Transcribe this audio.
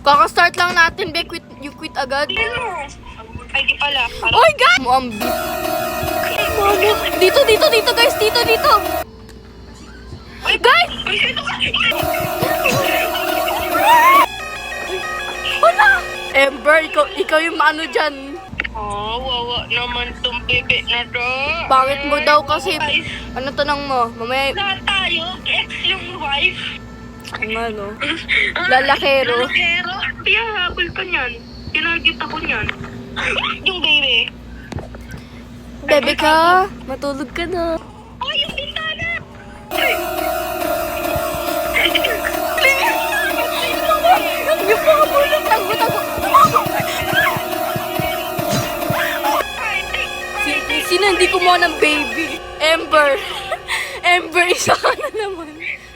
Kaka-start lang natin, be. You quit agad. Ay, di pala. Oy, guys! Mo ang beat. Dito, guys. Dito. Ay, Guys! Ay, sino ka? Wala! Ember, ikaw yung ano dyan. Oh, wawa naman tong bebe na to. Pangit mo daw kasi. Guys, Ano tanong mo? Mamaya, lahat tayo, ex yung wife. ano? Lalakero. Lalakero? Kaya habol ka niyan. Kinagit ako niyan. Yung baby. Bebe ka, matulog ka na. Oh, yung bintana! Yung mga bulong, tago. Sino hindi kumuha ng baby? Ember. Ember, isa ka na.